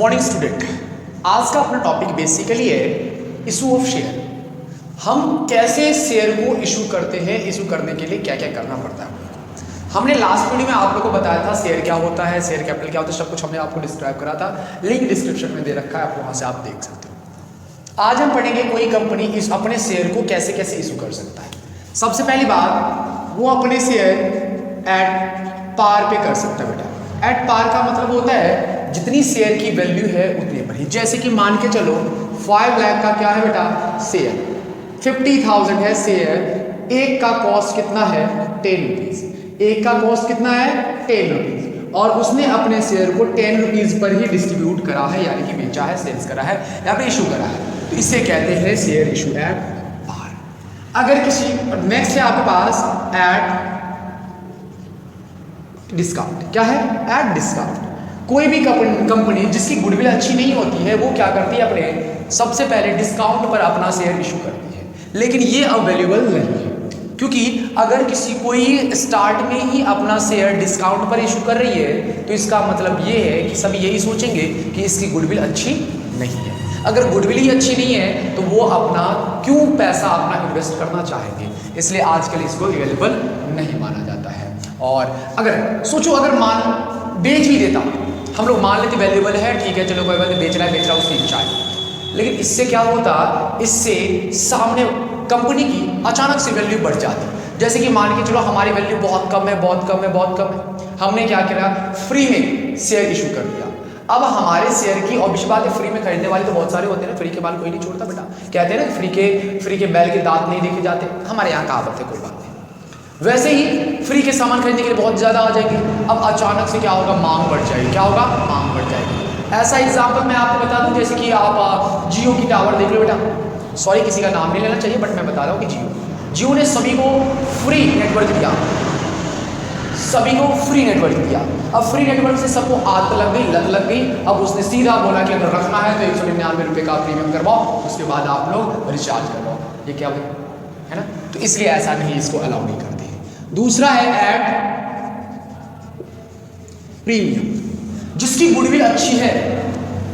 Morning student, आज का अपना टॉपिक बेसिकली है इशू ऑफ शेयर। हम कैसे शेयर को इशू करते हैं, इशू करने के लिए क्या क्या करना पड़ता है। हमने लास्ट वीडियो में आप लोगों को बताया था शेयर क्या होता है, शेयर कैपिटल क्या होता है, सब कुछ हमने आपको डिस्क्राइब करा था। लिंक डिस्क्रिप्शन में दे रखा है, आप वहाँ से आप देख सकते हो। आज हम पढ़ेंगे कोई कंपनी इस अपने शेयर को कैसे कैसे इशू कर सकता है। सबसे पहली बात, वो अपने शेयर एट पार पे कर सकता है बेटा। एट पार का मतलब होता है जितनी शेयर की वैल्यू है उतने पर ही। जैसे कि मान के चलो 5 लाख का क्या है बेटा शेयर, 50,000 है शेयर, एक का कॉस्ट कितना है 10 रुपीज, एक का कॉस्ट कितना है 10 रुपीज, और उसने अपने शेयर को 10 रुपीज पर ही डिस्ट्रीब्यूट करा है, यानी कि बेचा है, सेल्स करा है या फिर इशू करा है। तो इसे कहते हैं शेयर इशू एट पार। अगर किसी नेक्स्ट है आपके पास एट डिस्काउंट। क्या है एट डिस्काउंट। कोई भी कंपनी जिसकी गुडविल अच्छी नहीं होती है वो क्या करती है, अपने सबसे पहले डिस्काउंट पर अपना शेयर इशू करती है। लेकिन ये अवेलेबल नहीं है, क्योंकि अगर किसी कोई स्टार्ट में ही अपना शेयर डिस्काउंट पर इशू कर रही है तो इसका मतलब ये है कि सभी यही सोचेंगे कि इसकी गुडविल अच्छी नहीं है। अगर गुडविल ही अच्छी नहीं है तो वो अपना क्यों पैसा अपना इन्वेस्ट करना चाहेंगे, इसलिए आजकल इसको अवेलेबल नहीं माना जाता है। और अगर सोचो, अगर मान बेच भी देता, हम लोग मान लेते वैल्यूएबल है, ठीक है चलो कोई बात नहीं, बेच रहा है उसकी इच्छा है, लेकिन इससे क्या होता, इससे सामने कंपनी की अचानक से वैल्यू बढ़ जाती। जैसे कि मान के चलो हमारी वैल्यू बहुत कम है, बहुत कम है, बहुत कम है, हमने क्या किया फ्री में शेयर इशू कर दिया। अब हमारे शेयर की ऑब्वियस बात है, फ्री में खरीदने वाले तो बहुत सारे होते हैं ना, फ्री के बाल कोई नहीं छोड़ता बेटा। कहते हैं ना फ्री के बैल के दांत नहीं देखे जाते, हमारे यहाँ कहावत है, कोई बात नहीं। वैसे ही फ्री के सामान खरीदने के लिए बहुत ज़्यादा आ जाएंगे। अब अचानक से क्या होगा, मांग बढ़ जाएगी। क्या होगा, मांग बढ़ जाएगी। ऐसा एग्जाम्पल मैं आपको बता दूं, जैसे कि आप जियो की टावर देख लो बेटा, सॉरी किसी का नाम नहीं लेना चाहिए बट मैं बता रहा हूँ कि जियो ने सभी को फ्री नेटवर्क दिया, सभी को फ्री नेटवर्क दिया। अब फ्री नेटवर्क से सबको आदत लग गई, लत लग गई। अब उसने सीधा बोला कि अगर रखना है तो 199 रुपये का प्रीमियम करवाओ, उसके बाद आप लोग रिचार्ज करवाओ। ये क्या है ना, तो इसलिए ऐसा नहीं, इसको अलाउ नहीं करते। दूसरा है एट प्रीमियम। जिसकी गुडविल अच्छी है,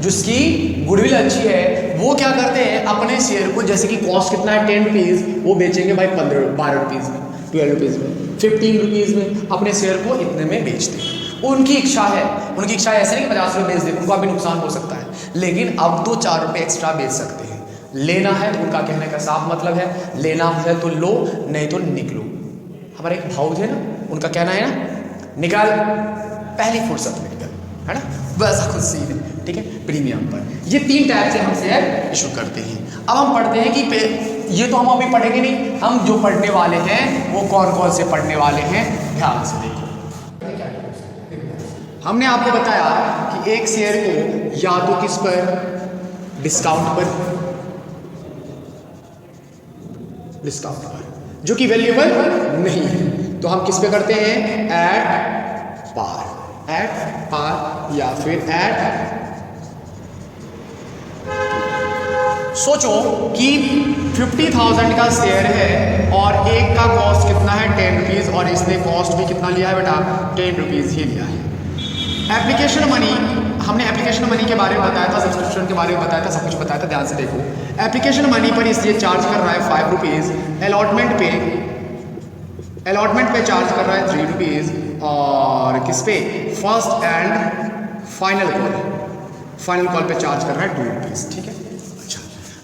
जिसकी गुडविल अच्छी है वो क्या करते हैं, अपने शेयर को जैसे कि कॉस्ट कितना है 10 रुपीज़, वो बेचेंगे भाई 12 रुपीज़ में, 12 रुपीज़ में, 15 रुपीज़ में, अपने शेयर को इतने में बेचते हैं। उनकी इच्छा है, उनकी इच्छा ऐसे नहीं कि 50 रुपये बेच दे, उनको अभी नुकसान हो सकता है, लेकिन अब तो 4 रुपये एक्स्ट्रा बेच सकते हैं। लेना है, उनका कहने का साफ मतलब है लेना है तो लो, नहीं तो निकलो। हमारे एक भाऊ थे ना, उनका कहना है ना, निकाल पहली फुर्सत में निकल, है ना, वैसा खुद सीन है, ठीक है। प्रीमियम पर ये 3 टाइप से हम शेयर इशू करते हैं। अब हम पढ़ते हैं कि ये तो हम अभी पढ़ेंगे नहीं, हम जो पढ़ने वाले हैं वो कौन कौन से पढ़ने वाले हैं, ध्यान से देखो। हमने आपको बताया कि एक शेयर को या तो किस पर, डिस्काउंट पर, डिस्काउंट पर जो कि वैल्यूएबल नहीं है, तो हम किस पे करते हैं, एट पार, एट पार या फिर एट। सोचो कि 50,000 का शेयर है और एक का कॉस्ट कितना है 10 रुपीज़, और इसने कॉस्ट भी कितना लिया है बेटा 10 रुपीज़ ही लिया है। एप्लीकेशन मनी, हमने एप्लीकेशन मनी के बारे में बताया था, सब्सक्रिप्शन के बारे में बताया था, सब कुछ बताया था, ध्यान से देखो। एप्लीकेशन मनी पर इसलिए चार्ज कर रहा है 5 रुपीज़, अलॉटमेंट पे चार्ज कर रहा है 3 रुपीज़, और किस पे, फर्स्ट एंड फाइनल कॉल पे चार्ज कर रहा है 2 रुपीज़, ठीक है। अच्छा,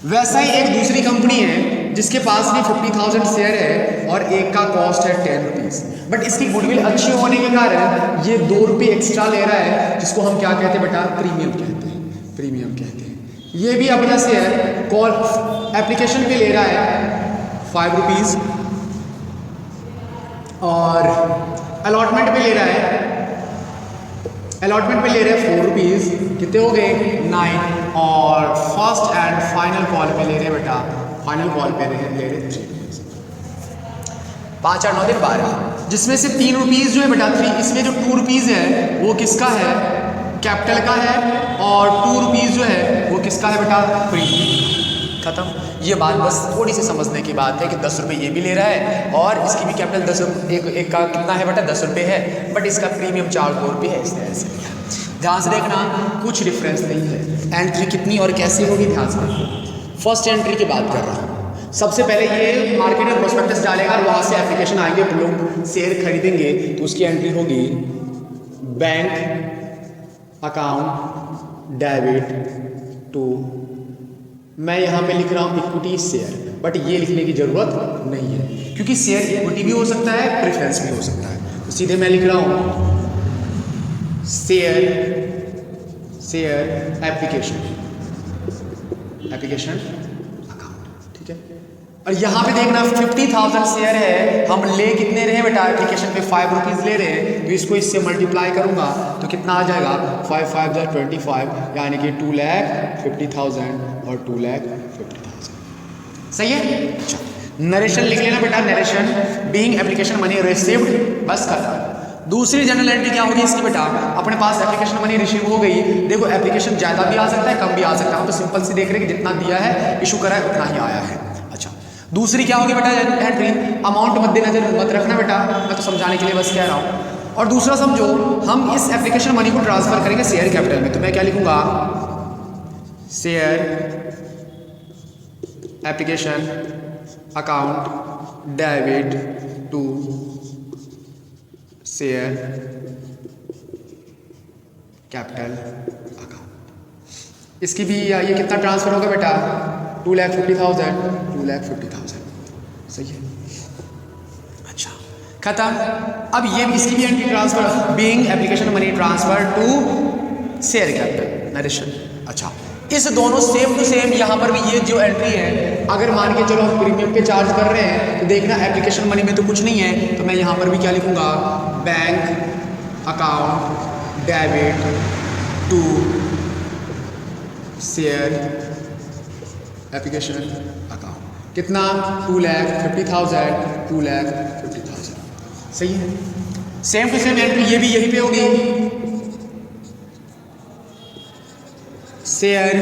वैसा ही एक दूसरी कंपनी है जिसके पास भी 50,000 शेयर है और एक का कॉस्ट है 10 रुपीज़, बट इसकी गुडविल अच्छी होने के कारण ये 2 रुपये एक्स्ट्रा ले रहा है, जिसको हम क्या कहते हैं बेटा, प्रीमियम कहते हैं, प्रीमियम कहते हैं। ये भी अपना शेयर कॉल एप्लीकेशन पे ले रहा है 5 रुपीज़ और अलॉटमेंट पे ले रहा है, अलॉटमेंट पे ले रहे हैं 4 रुपीज़, कितने हो गए 9, और फर्स्ट एंड फाइनल कॉल पे ले रहे बेटा, फाइनल कॉल पे ले रहे 3 रुपीज़। 5 और 9 दिन 12, जिसमें से 3 रुपीज़ जो है बेटा 3, इसमें जो 2 रुपीज़ है वो किसका है, कैपिटल का है, और 2 रुपीज़ जो है वो किसका है बेटा, प्रीमियम। खत्म। ये बात बस थोड़ी सी समझने की बात है कि 10 रुपये ये भी ले रहा है और इसकी भी कैपिटल 10 एक का कितना है बेटा 10 रुपये है, बट इसका प्रीमियम चार्ज 2 रुपये है, इसने ऐसे लिया। ध्यान से देखना, कुछ डिफरेंस नहीं है। एंट्री कितनी और कैसी होगी, ध्यान से देखना। फर्स्ट एंट्री की बात कर रहा हूँ। सबसे पहले ये मार्केट में प्रोस्पेक्टस डालेगा और वहाँ से एप्लीकेशन आएंगे, लोग शेयर खरीदेंगे, तो उसकी एंट्री होगी बैंक अकाउंट डेबिट टू, मैं यहाँ पे लिख रहा हूँ इक्विटी शेयर, बट ये लिखने की जरूरत नहीं है क्योंकि शेयर इक्विटी भी हो सकता है, प्रेफरेंस भी हो सकता है। तो सीधे मैं लिख रहा हूँ शेयर एप्लीकेशन अकाउंट, ठीक है। और यहाँ पे देखना 50,000 शेयर है, हम ले कितने रहे बेटा, एप्लीकेशन पे 5 रुपीज़ ले रहे हैं, तो इसको इससे मल्टीप्लाई करूँगा तो कितना आ जाएगा, 5 5 25, यानी कि 2,50,000 और 2,50,000, सही है। अच्छा, नरेशन लिख लेना बेटा, narration being application money received, बस खत्म। दूसरी जनरल एंट्री क्या होगी इसकी बेटा, अपने पास एप्लीकेशन मनी रिसीव हो गई, देखो एप्लीकेशन ज़्यादा भी आ सकता है, कम भी आ सकता है, हम तो सिंपल सी देख रहे हैं कि जितना दिया है, इशू करा है, उतना ही आया है। अच्छा, दूसरी क्या होगी बेटा एंट्री, अमाउंट मद्देनजर मत रखना बेटा, मैं तो समझाने के लिए बस कह रहा हूँ। और दूसरा समझो, हम इस एप्लीकेशन मनी को ट्रांसफर करेंगे शेयर कैपिटल में, तो मैं क्या लिखूंगा, share application account debit to share capital account. इसकी भी ये कितना ट्रांसफर होगा बेटा, 2,50,000, सही है। अच्छा, खत्म। अब ये इसकी भी entry transfer being application money transfer to share capital narration. अच्छा, इस दोनों सेम टू सेम यहाँ पर भी ये जो एंट्री है, अगर मान के चलो हम प्रीमियम पे चार्ज कर रहे हैं तो देखना एप्लीकेशन मनी में तो कुछ नहीं है, तो मैं यहाँ पर भी क्या लिखूंगा, bank account debit to share application account, कितना, 2,50,000, 2,50,000, सही है। सेम टू सेम एंट्री ये भी यहीं पे होगी, share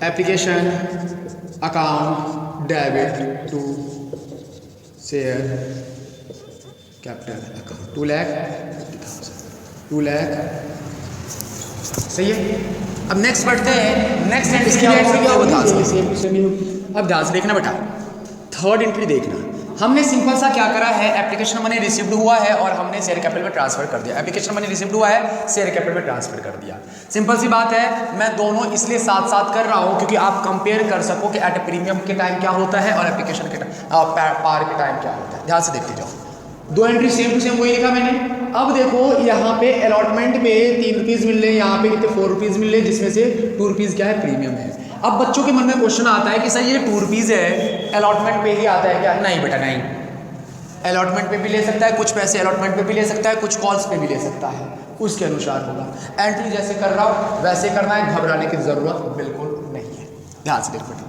application account debit to share capital account, 2,50,000, 2,00,000, सही है। अब नेक्स्ट बढ़ते हैं, नेक्स्ट एंट्री क्या होगी, अब ध्यान से देखना बेटा, थर्ड एंट्री देखना, हमने सिंपल सा क्या करा है, एप्लीकेशन मनी रिसीव्ड हुआ है और हमने शेयर कैपिटल में ट्रांसफर कर दिया, एप्लीकेशन मनी रिसीव्ड हुआ है, शेयर कैपिटल में ट्रांसफर कर दिया, सिंपल सी बात है। मैं दोनों इसलिए साथ साथ कर रहा हूं क्योंकि आप कंपेयर कर सको कि एट प्रीमियम के टाइम क्या होता है और एप्लीकेशन के पार के टाइम क्या होता है। ध्यान से देखते जाओ, दो एंट्री सेम टू सेम वही लिखा मैंने। अब देखो यहाँ पे अलॉटमेंट पे 3 रुपीज़ मिल रहे हैं, यहाँ पे कितने 4 रुपीज़ मिल रहे हैं, जिसमें से 2 रुपीज़ क्या है, प्रीमियम है। अब बच्चों के मन में क्वेश्चन आता है कि सर ये 2 रुपीज़ है, अलॉटमेंट पे ही आता है क्या? नहीं बेटा नहीं, अलॉटमेंट पे भी ले सकता है, कुछ पैसे अलॉटमेंट पे भी ले सकता है, कुछ कॉल्स पे भी ले सकता है, उसके अनुसार होगा। एंट्री जैसे कर रहा हूँ वैसे करना है, घबराने की ज़रूरत बिल्कुल नहीं है। ध्यान से देखो बेटा,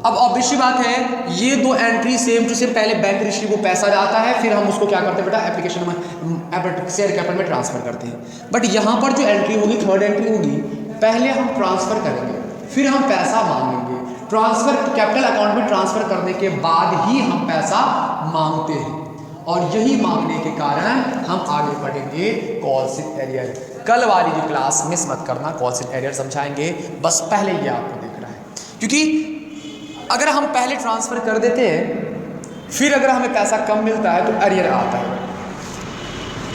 अब ऑब्वियसली बात है, ये दो एंट्री सेम टू सेम, पहले बैंक रिसीव को पैसा जाता है, फिर हम उसको क्या करते हैं बेटा, एप्लीकेशन में शेयर कैपिटल में ट्रांसफर करते हैं। बट यहाँ पर जो एंट्री होगी, थर्ड एंट्री होगी, पहले हम ट्रांसफर करेंगे, फिर हम पैसा मांगेंगे। ट्रांसफर कैपिटल अकाउंट में ट्रांसफर करने के बाद ही हम पैसा मांगते हैं, और यही मांगने के कारण हम आगे बढ़ेंगे कॉलसिट एरियर। कल वाली जो क्लास मिस मत करना, कॉलसिट एरियर समझाएंगे, बस पहले ये आपको देखना है, क्योंकि अगर हम पहले ट्रांसफर कर देते हैं, फिर अगर हमें पैसा कम मिलता है तो एरियर आता है।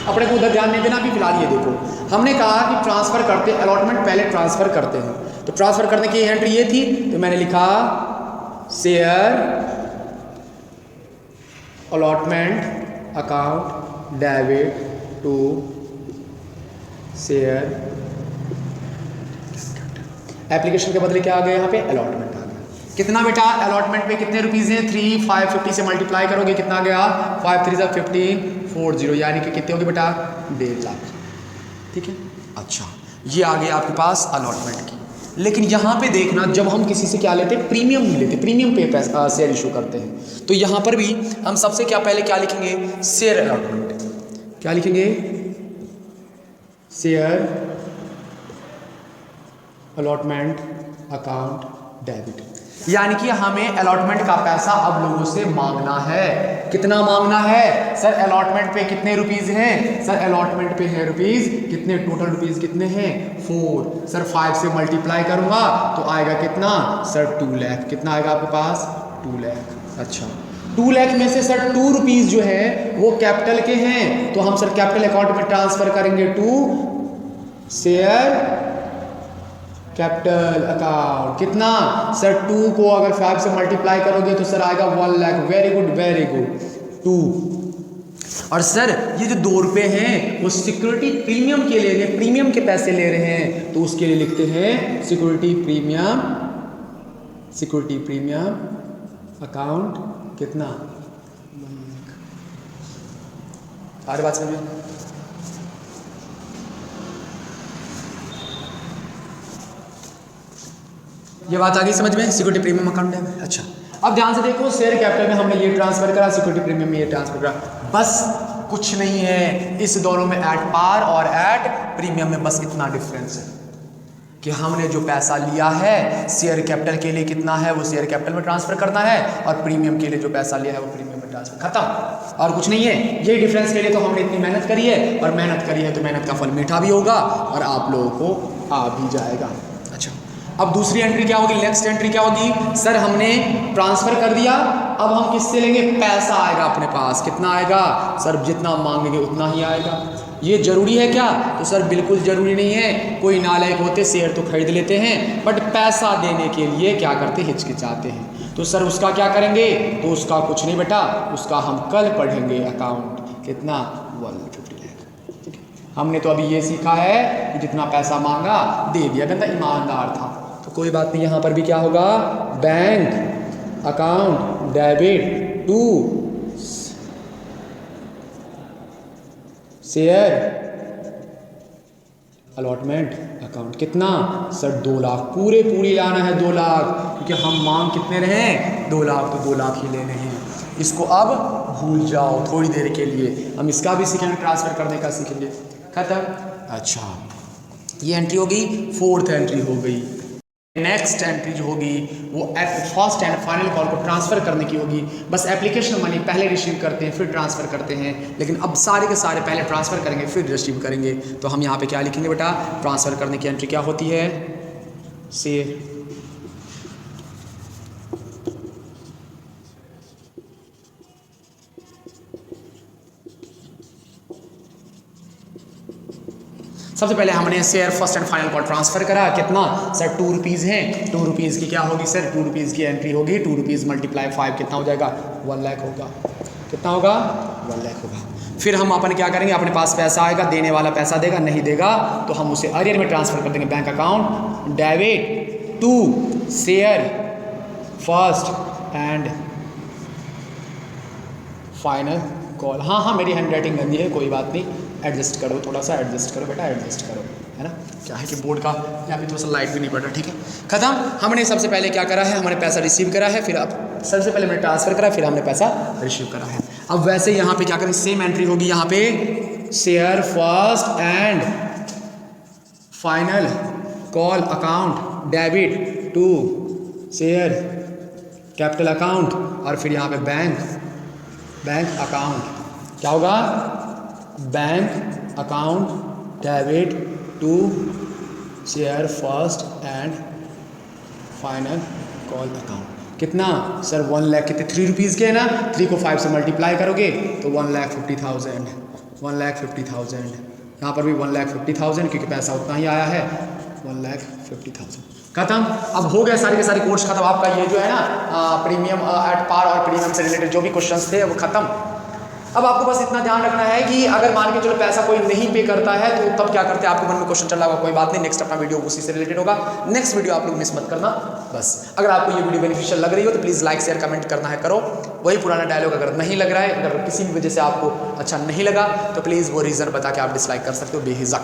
अपने को उधर ध्यान नहीं देना। अभी फिलहाल ये देखो, हमने कहा कि ट्रांसफर करते, अलॉटमेंट पहले ट्रांसफर करते हैं, तो ट्रांसफर करने की एंट्री ये थी, तो मैंने लिखा share allotment account debit to share application के बदले क्या आ गया यहाँ पे, अलॉटमेंट आ गया। कितना बेटा, अलॉटमेंट पे कितने रुपीज़ हैं, 3 550 से मल्टीप्लाई करोगे कितना गया, 5 3 15 40, यानी कि कितने होगी बेटा, 1.5 लाख। ठीक है, अच्छा ये आ गया आपके पास अलॉटमेंट की। लेकिन यहाँ पे देखना, जब हम किसी से क्या लेते हैं, प्रीमियम नहीं लेते, प्रीमियम पे पैसा शेयर इशू करते हैं, तो यहाँ पर भी हम सबसे क्या पहले क्या लिखेंगे, शेयर अलॉटमेंट। क्या लिखेंगे, शेयर अलॉटमेंट अकाउंट डेबिट। यानी कि हमें अलॉटमेंट का पैसा अब लोगों से मांगना है। कितना मांगना है सर? अलॉटमेंट पे कितने रुपीस हैं सर? अलॉटमेंट पे है रुपीस कितने? टोटल रुपीस कितने हैं? 4। सर 5 से मल्टीप्लाई करूंगा तो आएगा कितना सर? 2 लाख। कितना आएगा आपके पास? 2 लाख। अच्छा 2 लाख में से सर 2 रुपीस जो है वो कैपिटल के हैं, तो हम सर कैपिटल अकाउंट में ट्रांसफर करेंगे टू शेयर कैपिटल अकाउंट। कितना सर? 2 को अगर 5 से मल्टीप्लाई करोगे तो सर आएगा 1 lakh. Very good very good. 2। और सर ये जो 2 रुपए हैं वो सिक्योरिटी प्रीमियम के लिए, प्रीमियम के पैसे ले रहे हैं, तो उसके लिए लिखते हैं security premium, security premium account. कितना? 1 लाख। सारी बात समझ में? ये बात आ गई समझ में? सिक्योरिटी प्रीमियम अकाउंट है। अच्छा अब ध्यान से देखो, शेयर कैपिटल में हमने ये ट्रांसफर करा, सिक्योरिटी प्रीमियम में ये ट्रांसफर करा, बस कुछ नहीं है इस दोनों में, एट पार और एट प्रीमियम में बस इतना डिफरेंस है कि हमने जो पैसा लिया है शेयर कैपिटल के लिए कितना है वो शेयर कैपिटल में ट्रांसफर करना है, और प्रीमियम के लिए जो पैसा लिया है वो प्रीमियम में ट्रांसफर। खत्म, और कुछ नहीं है। ये डिफरेंस के लिए तो हमने इतनी मेहनत करी है, और मेहनत करी है तो मेहनत का फल मीठा भी होगा और आप लोगों को आ भी जाएगा। अच्छा अब दूसरी एंट्री क्या होगी? नेक्स्ट एंट्री क्या होगी सर? हमने ट्रांसफर कर दिया, अब हम किससे लेंगे? पैसा आएगा अपने पास। कितना आएगा सर? जितना मांगेंगे उतना ही आएगा। ये जरूरी है क्या? तो सर बिल्कुल जरूरी नहीं है। कोई नालायक होते शेयर तो खरीद लेते हैं, बट पैसा देने के लिए क्या करते? हिचकिचाते हैं। तो सर उसका क्या करेंगे? तो उसका कुछ नहीं बेटा, उसका हम कल पढ़ेंगे अकाउंट। कितना? 150 लाख। हमने तो अभी ये सीखा है कि जितना पैसा मांगा दे दिया, बंदा ईमानदार था, तो कोई बात नहीं। यहाँ पर भी क्या होगा? Bank account debit to share allotment account. कितना सर? 2 लाख। पूरी लाना है 2 लाख, क्योंकि हम मांग कितने रहे? 2 लाख, तो 2 लाख ही लेने हैं। इसको अब भूल जाओ थोड़ी देर के लिए, हम इसका भी सीखेंगे, ट्रांसफर करने का सीखेंगे। खत्म। अच्छा ये एंट्री होगी, 4th एंट्री हो गई। नेक्स्ट एंट्री जो होगी वो फर्स्ट एंड फाइनल कॉल को ट्रांसफर करने की होगी। बस एप्लीकेशन मनी पहले रिसीव करते हैं फिर ट्रांसफर करते हैं, लेकिन अब सारे के सारे पहले ट्रांसफर करेंगे फिर रिसीव करेंगे। तो हम यहाँ पे क्या लिखेंगे बेटा? ट्रांसफर करने की एंट्री क्या होती है? शेयर सबसे पहले हमने share first and final call transfer करा। कितना सर? 2 रुपीज़ हैं। 2 रुपीज़ की क्या होगी सर? 2 रुपीज़ की एंट्री होगी। 2 रुपीज़ मल्टीप्लाई 5 कितना हो जाएगा? 1 लाख होगा। कितना होगा? 1 लाख होगा। फिर हम अपन क्या करेंगे? अपने पास पैसा आएगा, देने वाला पैसा देगा, नहीं देगा तो हम उसे अरियर में ट्रांसफर कर देंगे। Bank account debit to share first and final call. हाँ मेरी हैंड राइटिंग गंदी है, कोई बात नहीं, एडजस्ट करो, थोड़ा सा एडजस्ट करो बेटा, एडजस्ट करो, है ना। क्या है कि बोर्ड का यहाँ पे थोड़ा सा लाइट भी नहीं पड़ रहा, ठीक है। खत्म। हमने सबसे पहले क्या करा है? हमने पैसा रिसीव करा है, फिर अब सबसे पहले हमने ट्रांसफ़र करा, फिर हमने पैसा रिसीव करा है। अब वैसे यहाँ पे क्या करें? सेम एंट्री होगी यहाँ पे, share first and final call account debit to share capital account, और फिर यहाँ पे बैंक अकाउंट क्या होगा? Bank account debit to share first and final call account. कितना सर? 1 लाख। कितने? 3 रुपीज़ के है ना, 3 को 5 से मल्टीप्लाई करोगे तो 1,50,000, 1,50,000। यहाँ पर भी 1,50,000 क्योंकि पैसा उतना ही आया है, 1,50,000। खत्म। अब हो गया सारे के सारे कोर्स खत्म। आपका ये जो है ना प्रीमियम एट पार और प्रीमियम से रिलेटेड जो भी क्वेश्चंस थे वो खत्म। अब आपको बस इतना ध्यान रखना है कि अगर मान के चलो पैसा कोई नहीं पे करता है तो तब क्या करते हैं? आपके मन में क्वेश्चन चल रहा होगा, कोई बात नहीं, नेक्स्ट अपना वीडियो उसी से रिलेटेड होगा, नेक्स्ट वीडियो आप लोग मिस मत करना। बस अगर आपको ये वीडियो बेनिफिशियल लग रही हो तो प्लीज़ लाइक शेयर कमेंट करना है, करो। वही पुराना डायलॉग, अगर नहीं लग रहा है, अगर किसी भी वजह से आपको अच्छा नहीं लगा तो प्लीज़ वो रीज़न बता के आप डिसलाइक कर सकते हो बेहिज़क।